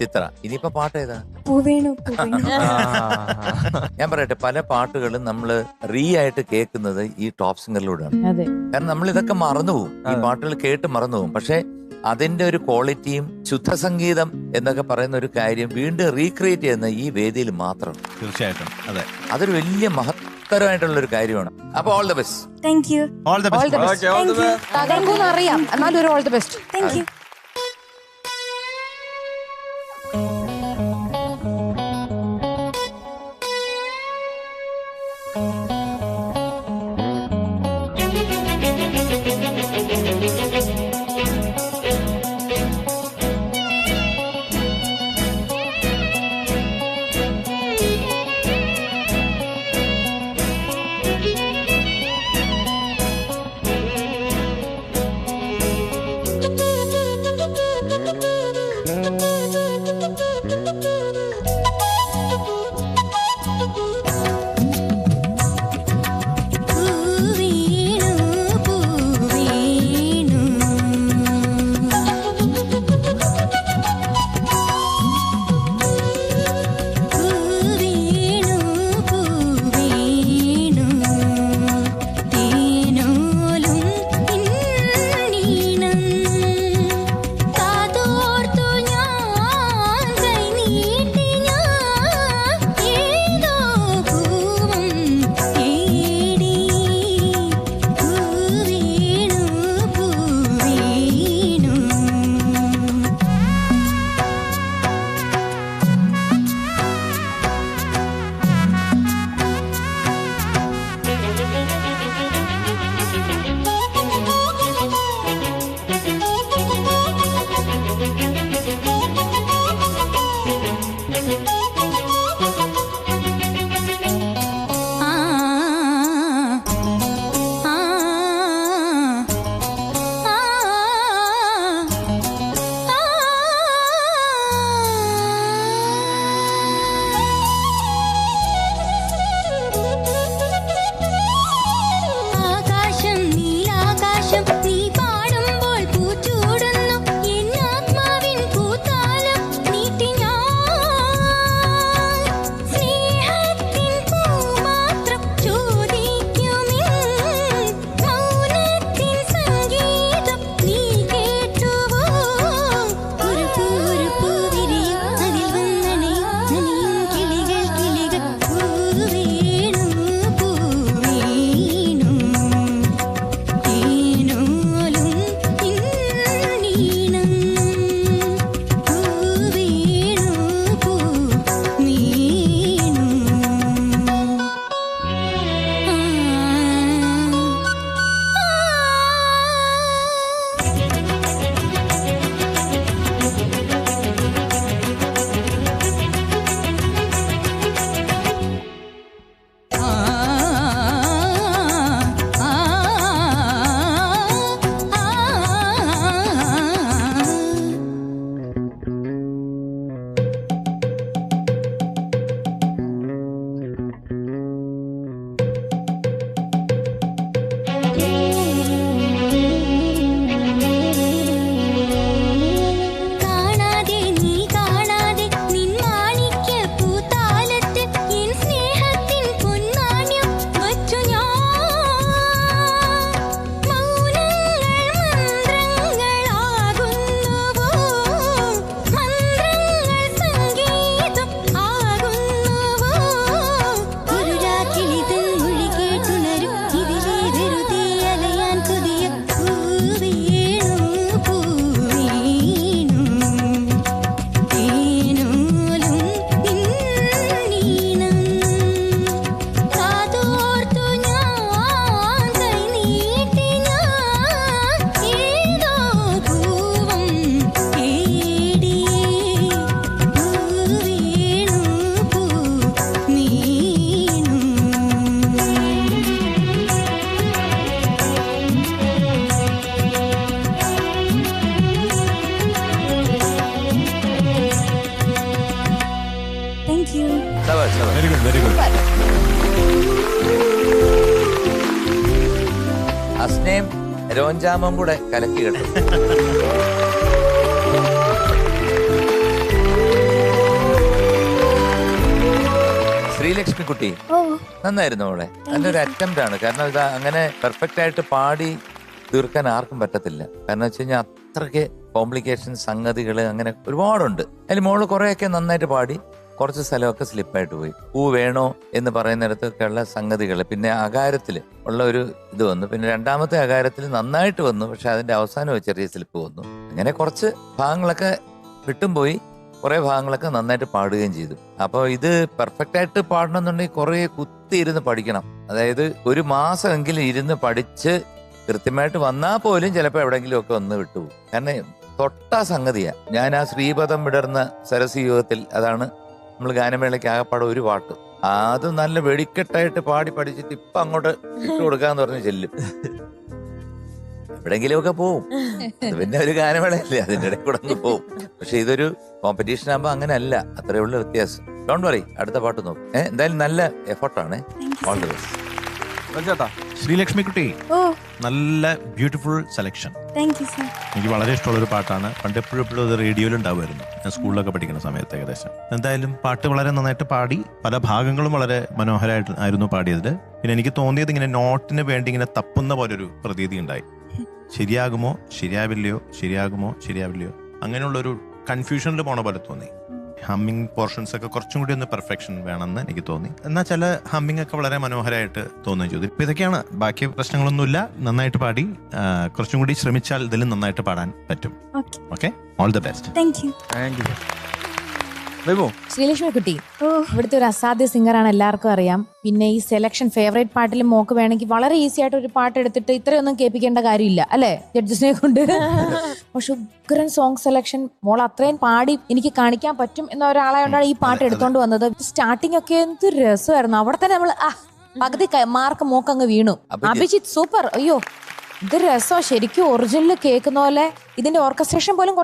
ചിത്ര. ഇനിയിപ്പോ പാട്ട് ഏതാ? പൂവേണു. ഞാൻ പറയട്ടെ, പല പാട്ടുകളും നമ്മള് ആയിട്ട് കേൾക്കുന്നത് ഈ ടോപ്പ് സിംഗറിലൂടെയാണ്. കാരണം നമ്മൾ ഇതൊക്കെ മറന്നുപോകും, ഈ പാട്ടുകൾ കേട്ട് മറന്നുപോകും. പക്ഷെ അതിന്റെ ഒരു ക്വാളിറ്റിയും ശുദ്ധ സംഗീതം എന്നൊക്കെ പറയുന്ന ഒരു കാര്യം വീണ്ടും റീക്രിയേറ്റ് ചെയ്യുന്ന ഈ വേദിയിൽ മാത്രം. തീർച്ചയായിട്ടും അതെ, അതൊരു വലിയ മഹത്തരമായിട്ടുള്ള ഒരു കാര്യമാണ്. അപ്പൊ all the best. Thank you. All the best. തകർക്കൂന്ന് അറിയാം, എന്നാലും ഒരു all the best. Thank you. Very good very good. അസ്നയും രോഞ്ചാമും കൂടെ കലക്കി കേട്ടു. കുട്ടി നന്നായിരുന്നു മോളെ. നല്ലൊരു അറ്റംപ്റ്റ് ആണ്. കാരണം ഇത് അങ്ങനെ പെർഫെക്റ്റ് ആയിട്ട് പാടി തീർക്കാൻ ആർക്കും പറ്റത്തില്ല. കാരണം വെച്ച് കഴിഞ്ഞാൽ അത്രയ്ക്ക് കോംപ്ലിക്കേഷൻ സംഗതികൾ അങ്ങനെ ഒരുപാടുണ്ട്. അതിൽ മോള് കുറെയൊക്കെ നന്നായിട്ട് പാടി, കുറച്ച് സ്ഥലമൊക്കെ സ്ലിപ്പായിട്ട് പോയി. പൂ വേണോ എന്ന് പറയുന്നിടത്തൊക്കെ ഉള്ള സംഗതികൾ, പിന്നെ അകാരത്തിൽ ഉള്ള ഒരു ഇത് വന്നു. പിന്നെ രണ്ടാമത്തെ അകാരത്തിൽ നന്നായിട്ട് വന്നു, പക്ഷെ അതിന്റെ അവസാനം ചെറിയ സ്ലിപ്പ് വന്നു. അങ്ങനെ കുറച്ച് ഭാഗങ്ങളൊക്കെ വിട്ടും പോയി, കുറെ ഭാഗങ്ങളൊക്കെ നന്നായിട്ട് പാടുകയും ചെയ്തു. അപ്പോൾ ഇത് പെർഫെക്റ്റ് ആയിട്ട് പാടണമെന്നുണ്ടെങ്കിൽ കുറെ കുത്തിയിരുന്ന് പഠിക്കണം. അതായത് ഒരു മാസമെങ്കിലും ഇരുന്ന് പഠിച്ച് കൃത്യമായിട്ട് വന്നാൽ പോലും ചിലപ്പോൾ എവിടെയെങ്കിലും ഒക്കെ ഒന്ന് വിട്ടുപോകും. കാരണം തൊട്ട സംഗതിയാ. ഞാൻ ആ ശ്രീപദം വിടർന്ന സരസി യുഗത്തിൽ, അതാണ് നമ്മൾ ഗാനമേളയ്ക്ക് ആകെപ്പാടെ ഒരു പാട്ട്. അത് നല്ല വെടിക്കെട്ടായിട്ട് പാടി പഠിച്ചിട്ട് ഇപ്പൊ അങ്ങോട്ട് ഇട്ട് കൊടുക്കാന്ന് പറഞ്ഞ് ചെല്ലും. എവിടെങ്കിലും ഒക്കെ പോവും. അത് പിന്നെ ഒരു ഗാനമേളയല്ലേ, അതിന്റെ ഇടയിൽ കൂടെ അങ്ങ് പോവും. പക്ഷെ ഇതൊരു കോമ്പറ്റീഷൻ ആകുമ്പോ അങ്ങനെ അല്ല. അത്രേ ഉള്ള വ്യത്യാസം. ഡോണ്ട് വറി, അടുത്ത പാട്ട് നോക്കും. എന്തായാലും നല്ല എഫർട്ടാണ്. All the best. ശ്രീലക്ഷ്മി കുട്ടി, നല്ല ബ്യൂട്ടിഫുൾ സെലക്ഷൻ. എനിക്ക് വളരെ ഇഷ്ടമുള്ള ഒരു പാട്ടാണ്. പണ്ട് എപ്പോഴും അത് റേഡിയോയിൽ ഉണ്ടാവുമായിരുന്നു, ഞാൻ സ്കൂളിലൊക്കെ പഠിക്കുന്ന സമയത്ത് ഏകദേശം. എന്തായാലും പാട്ട് വളരെ നന്നായിട്ട് പാടി, പല ഭാഗങ്ങളും വളരെ മനോഹരമായിട്ട് ആയിരുന്നു പാടിയത്. പിന്നെ എനിക്ക് തോന്നിയത് ഇങ്ങനെ നോട്ടിന് വേണ്ടി ഇങ്ങനെ തപ്പുന്ന പോലൊരു പ്രതീതി ഉണ്ടായി. ശരിയാകുമോ ശരിയാവില്ലയോ, ശരിയാകുമോ ശരിയാവില്ലയോ, അങ്ങനെയുള്ളൊരു കൺഫ്യൂഷനിൽ പോണ പോലെ തോന്നി. ഹമ്മിങ് പോർഷൻസ് ഒക്കെ കുറച്ചും കൂടി ഒന്ന് പെർഫെക്ഷൻ വേണമെന്ന് എനിക്ക് തോന്നി. എന്നാൽ ചില ഹമ്മിങ് ഒക്കെ വളരെ മനോഹരമായിട്ട് തോന്നുകയും ചെയ്തു. ഇപ്പൊ ഇതൊക്കെയാണ്, ബാക്കി പ്രശ്നങ്ങളൊന്നുമില്ല. നന്നായിട്ട് പാടി, കുറച്ചും കൂടി ശ്രമിച്ചാൽ ഇതിലും നന്നായിട്ട് പാടാൻ പറ്റും. Okay, all the best. Thank U. Sreelakshmi കുട്ടി ഇവിടുത്തെ ഒരു അസാധ്യ സിംഗറാണ്, എല്ലാവർക്കും അറിയാം. പിന്നെ ഈ സെലക്ഷൻ ഫേവറേറ്റ് പാട്ടിൽ മോക്ക് വേണമെങ്കിൽ വളരെ ഈസി ആയിട്ട് ഒരു പാട്ട് എടുത്തിട്ട് ഇത്രയൊന്നും കേൾപ്പിക്കേണ്ട കാര്യമില്ല അല്ലേ ജഡ്ജസിനെ കൊണ്ട്. പക്ഷെ ഉഗ്രൻ സോങ് സെലക്ഷൻ, മോൾ അത്രയും പാടി എനിക്ക് കാണിക്കാൻ പറ്റും എന്ന ഒരാളായോണ്ടാണ് ഈ പാട്ട് എടുത്തോണ്ട് വന്നത്. സ്റ്റാർട്ടിംഗ് ഒക്കെ എന്ത് രസമായിരുന്നു. അവിടെ തന്നെ നമ്മൾ പകുതി മാർക്ക് മോക്കങ്ങ് വീണു. അഭിജിത്ത് സൂപ്പർ. അയ്യോ ഇത് രസം, ശരിക്കും ഒറിജിനൽ കേൾക്കുന്ന പോലെ. ഇതിന്റെ ഓർക്കസ്ട്രേഷൻ പോലും